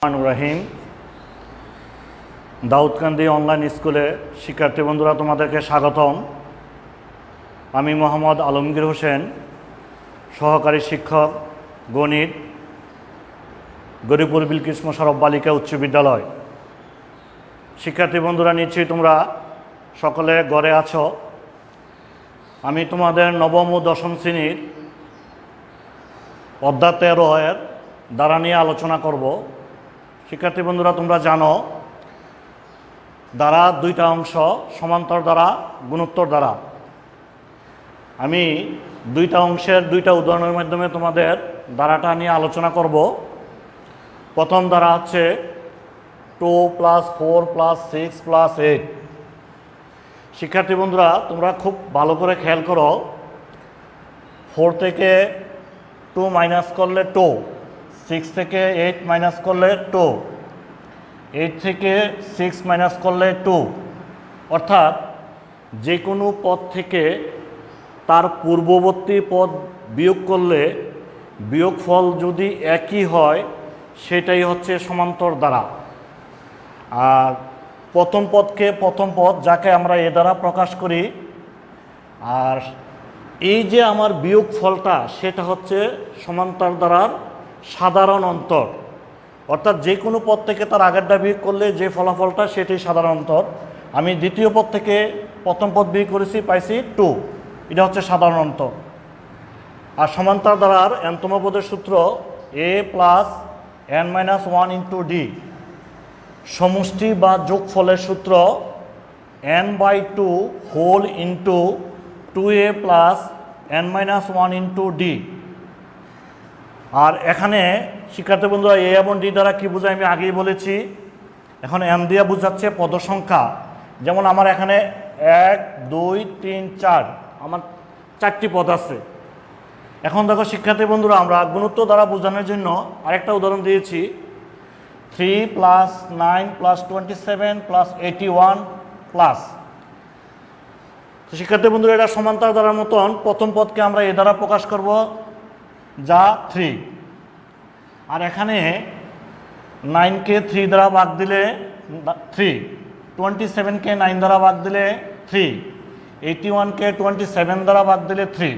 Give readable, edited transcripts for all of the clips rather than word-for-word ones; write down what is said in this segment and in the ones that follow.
রহিম Daudkandi online স্কুলে শিক্ষার্থী বন্ধুরা তোমাদেরকে স্বাগতম। আমি মোহাম্মদ আলমগীর হোসেন, সহকারী শিক্ষক গণিত, গরিপুর বিলকিস মোশাররফ বালিকা উচ্চ বিদ্যালয়। শিক্ষার্থী বন্ধুরা, নিশ্চয়ই তোমরা সকলে ঘরে আছো। আমি তোমাদের নবম ও দশম শ্রেণীর অধ্যায় 13 এর দ্বারা নিয়ে আলোচনা করব। শিক্ষার্থী বন্ধুরা, তোমরা জানো দ্বারা দুইটা অংশ, সমান্তর দ্বারা, গুণোত্তর দ্বারা। আমি দুইটা অংশের দুইটা উদাহরণের মাধ্যমে তোমাদের দ্বারাটা নিয়ে আলোচনা করব। প্রথম দ্বারা হচ্ছে 2 + 4 + 6 + 8। শিক্ষার্থী বন্ধুরা, তোমরা খুব ভালো করে খেয়াল করো। 4 থেকে 2 মাইনাস করলে 2, 6 থেকে 8 মাইনাস করলে 2, 8 থেকে 6 মাইনাস করলে 2। অর্থাৎ যে কোনো পদ থেকে তার পূর্ববর্তী পদ বিয়োগ করলে বিয়োগফল যদি একই হয় সেটাই হচ্ছে সমান্তর দ্বারা। আর প্রথম পদকে প্রথম পদ, যাকে আমরা এ দ্বারা প্রকাশ করি, আর এই যে আমার বিয়োগফলটা সেটা হচ্ছে সমান্তর দ্বারার সাধারণ অন্তর। অর্থাৎ যে কোনো পদ থেকে তার আগেরটা বিয়োগ করলে যে ফলাফলটা সেটাই সাধারণ অন্তর। আমি দ্বিতীয় পদ থেকে প্রথম পদ বিয়োগ করেছি, পাইছি 2, এটা হচ্ছে সাধারণ অন্তর। আর সমান্তর দ্বারার nতম পদের সূত্র a + n - 1 × d। সমষ্টি বা যোগফলের সূত্র n/2 whole into 2a + n - 1 × d। আর এখানে শিক্ষার্থী বন্ধুরা, এ এবং ডি দ্বারা কি বোঝায় আমি আগেই বলেছি। এখন এম দিয়ে বোঝাচ্ছে পদ সংখ্যা। যেমন আমার এখানে 1, 2, 3, 4, আমার 4টি পদ আছে। এখন দেখো শিক্ষার্থী বন্ধুরা, আমরা গুণোত্তর দ্বারা বোঝানোর জন্য আরেকটা উদাহরণ দিয়েছি। 3 + 9 + 27 + 81 প্লাস। তো শিক্ষার্থী বন্ধুরা, এটা সমান্তর দ্বারার মতন প্রথম পদকে আমরা এ দ্বারা প্রকাশ করব, যা 3। আর এখানে 9কে 3 দ্বারা ভাগ দিলে 3, 27কে 9 দ্বারা ভাগ দিলে 3, 81কে 27 দ্বারা ভাগ দিলে 3।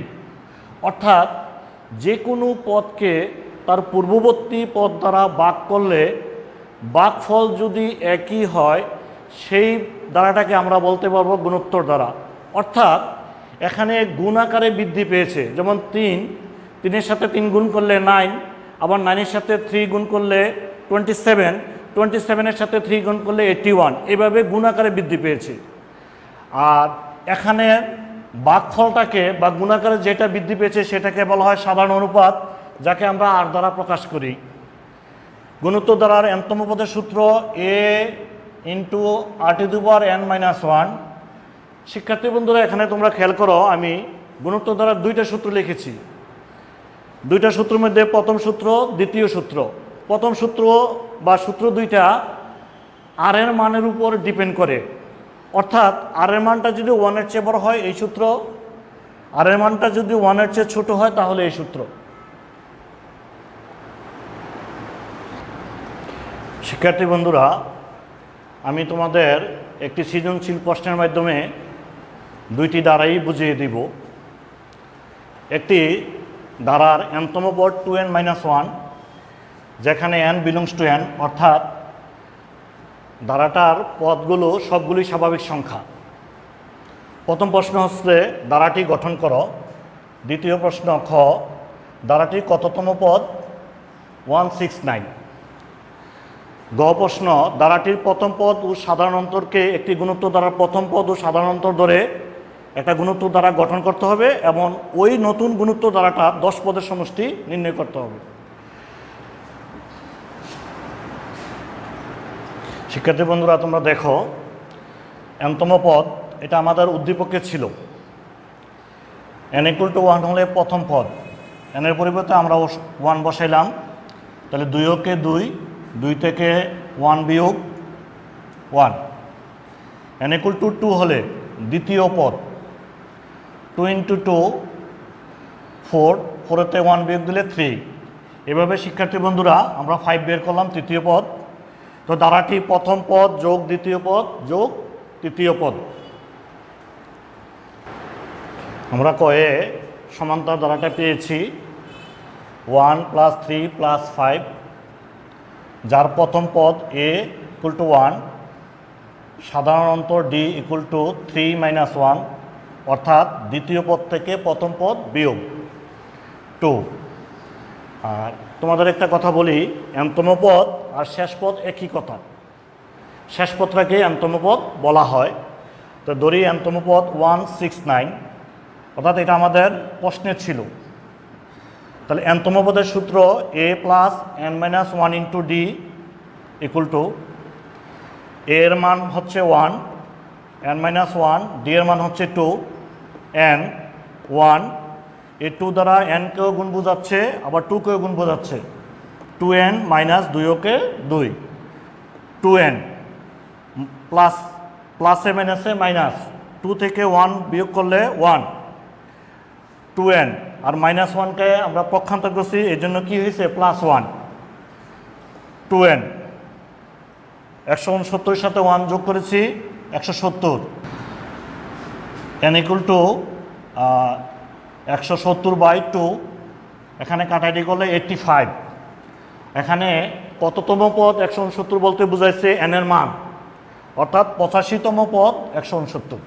অর্থাৎ যে কোনো পদকে তার পূর্ববর্তী পদ দ্বারা ভাগ করলে ভাগফল যদি একই হয় সেই দ্বারাটাকে আমরা বলতে পারবো গুণোত্তর দ্বারা। অর্থাৎ এখানে গুণ আকারে বৃদ্ধি পেয়েছে। যেমন 3, 3-এর সাথে 3 গুণ করলে 9, আবার 9-এর সাথে 3 গুণ করলে 27, 27-এর সাথে 3 গুণ করলে 81। এভাবে গুণ আকারে বৃদ্ধি পেয়েছে। আর এখানে ভাগফলটাকে বা গুণ আকারে যেটা বৃদ্ধি পেয়েছে সেটাকে বলা হয় সাধারণ অনুপাত, যাকে আমরা r দ্বারা প্রকাশ করি। গুণোত্তর দ্বারার nতম পদের সূত্র a × r⁻n - 1। শিক্ষার্থী বন্ধুরা, এখানে তোমরা খেয়াল করো, আমি গুণোত্তর দ্বারার দুইটা সূত্র লিখেছি। দুইটা সূত্রের মধ্যে প্রথম সূত্র, দ্বিতীয় সূত্র। প্রথম সূত্র বা সূত্র দুইটা আর এর মানের উপর ডিপেন্ড করে। অর্থাৎ আর এর মানটা যদি 1-এর চেয়ে বড় হয় এই সূত্র, আর এর মানটা যদি 1-এর চেয়ে ছোট হয় তাহলে এই সূত্র। শিক্ষার্থী বন্ধুরা, আমি তোমাদের একটি সৃজনশীল প্রশ্নের মাধ্যমে দুইটি দ্বারাই বুঝিয়ে দিব। একটি দ্বারার nতম পদ 2n - 1, যেখানে n বিলংস টু n, অর্থাৎ দ্বারাটার পদগুলো সবগুলি স্বাভাবিক সংখ্যা। প্রথম প্রশ্ন হচ্ছে দ্বারাটি গঠন করো। দ্বিতীয় প্রশ্ন খ, দ্বারাটি কততম পদ? 169। গ প্রশ্ন, দ্বারাটির প্রথম পদ ও সাধারণ অন্তরকে একটি গুণোত্তর দ্বারার প্রথম পদ ও সাধারণ অন্তর ধরে একটা গুণোত্তর দ্বারা গঠন করতে হবে এবং ওই নতুন গুণোত্তর দ্বারাটা 10 পদের সমষ্টি নির্ণয় করতে হবে। শিক্ষার্থী বন্ধুরা, তোমরা দেখো, nতম পদ এটা আমাদের উদ্দীপকে ছিল। n = 1 হলে প্রথম পদ, n এর পরিবর্তে আমরা 1 বসাইলাম। তাহলে 2কে 2, 2 থেকে 1 বিয়োগ 1। n = 2 হলে দ্বিতীয় পদ 2 × 2 4, 4-তে 1 বিয়োগ দিলে 3, এভাবে শিক্ষার্থী বন্ধুরা আমরা 5 বের করলাম তৃতীয় পদ। তো ধারাটি প্রথম পদ যোগ দ্বিতীয় পদ যোগ তৃতীয় পদ। আমরা কয়ে সমান্তরাল ধারাটা পেয়েছি 1 + 3 + 5, যার প্রথম পদ a = 1, সাধারণ অন্তর d = 3 - 1, অর্থাৎ দ্বিতীয় পদ থেকে প্রথম পদ বিয়োগ 2। আর তোমাদের একটা কথা বলি, n তম পদ আর শেষ পদ একই কথা, শেষ পদটাকে n তম পদ বলা হয়। তো ধরি n তম পদ 169, অর্থাৎ এটা আমাদের প্রশ্নে ছিল। তাহলে n তম পদের সূত্র a + n - 1 × d = a এর মান হচ্ছে 1, n - 1, d এর মান হচ্ছে 2, n 1, এই 2 দ্বারা n কেও গুণ বোঝাচ্ছে, আবার 2 কেও গুণ বোঝাচ্ছে। 2n - 2 কে 2, 2n প্লাস প্লাসে মাইনাসে মাইনাস, 2 থেকে 1 বিয়োগ করলে 1, 2n আর -1কে আমরা পক্ষান্তর করছি, এই জন্য কী হয়েছে +1, 2n। 169 সাথে 1 যোগ করেছি 170, n = 170/2, এখানে কাটাটি করলে 85। এখানে কততম পদ 169 বলতে বুঝাইছে n এর মান, অর্থাৎ 85তম পদ 169।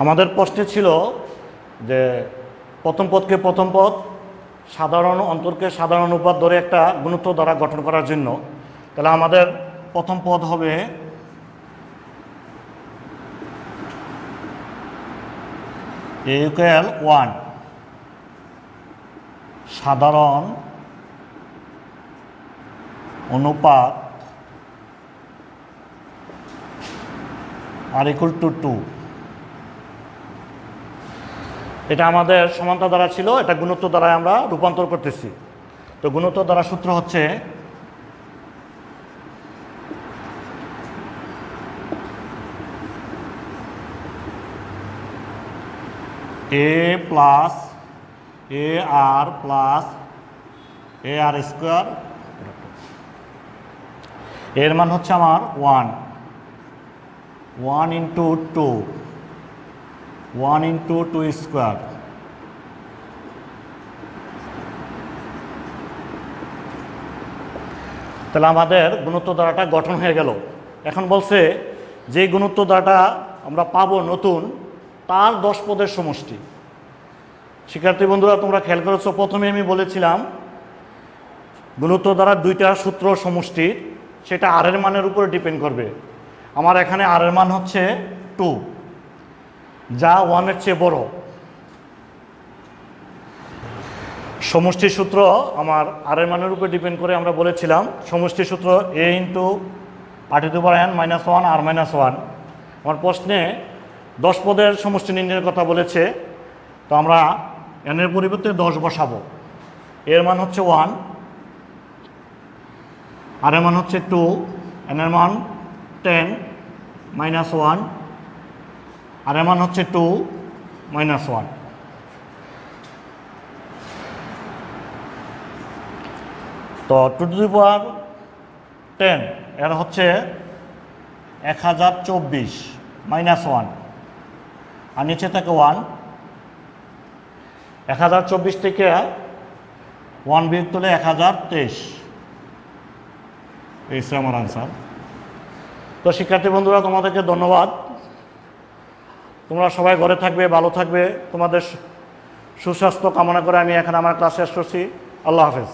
আমাদের প্রশ্নে ছিল যে প্রথম পদকে প্রথম পদ, সাধারণ অন্তরকে সাধারণ অনুপাত ধরে একটা গুণোত্তর দ্বারা গঠন করার জন্য। তাহলে আমাদের প্রথম পদ হবে a = 1, সাধারণ অনুপাত r = 2। এটা আমাদের সমান্তরাল দ্বারা ছিল, এটা গুণোত্তর দ্বারায় আমরা রূপান্তর করতেছি। তো গুণোত্তর দ্বারা সূত্র হচ্ছে a + ar + ar², এর মান হচ্ছে আমার 1, 1 × 2, 1 × 2²। তাহলে আমাদের গুণোত্তর দ্বারাটা গঠন হয়ে গেল। এখন বলছে যে গুণোত্তর দ্বারাটা আমরা পাবো নতুন, তার 10 পদের সমষ্টি। শিক্ষার্থী বন্ধুরা তোমরা খেয়াল করেছো, প্রথমে আমি বলেছিলাম গুণোত্তর দ্বারা 2টা সূত্র সমষ্টি, সেটা r এর মানের উপরে ডিপেন্ড করবে। আমার এখানে r এর মান হচ্ছে 2, যা 1 এর চেয়ে বড়। সমষ্টির সূত্র আমার r এর মানের উপরে ডিপেন্ড করে। আমরা বলেছিলাম সমষ্টির সূত্র a × r⁻n - 1 r-1। আমার প্রশ্নে 10 পদের সমষ্টি নির্ণয়ের কথা বলেছে, তো আমরা n এর পরিবর্তে 10 বসাবো। এর মান হচ্ছে 1, r এর মান হচ্ছে 2, n এর মান 10 - 1, r এর মান হচ্ছে 2 - 1। তো 2⁻10 এর হচ্ছে 1024 - 1, আর নিচে থাকে 1। 1024 থেকে 1 বিয়োগ করলে 1023, এই হচ্ছে আমার আনসার। তো শিক্ষার্থী বন্ধুরা তোমাদেরকে ধন্যবাদ। তোমরা সবাই ঘরে থাকবে, ভালো থাকবে, তোমাদের সুস্বাস্থ্য কামনা করে আমি এখানে আমার ক্লাস শেষ করছি। আল্লাহ হাফেজ।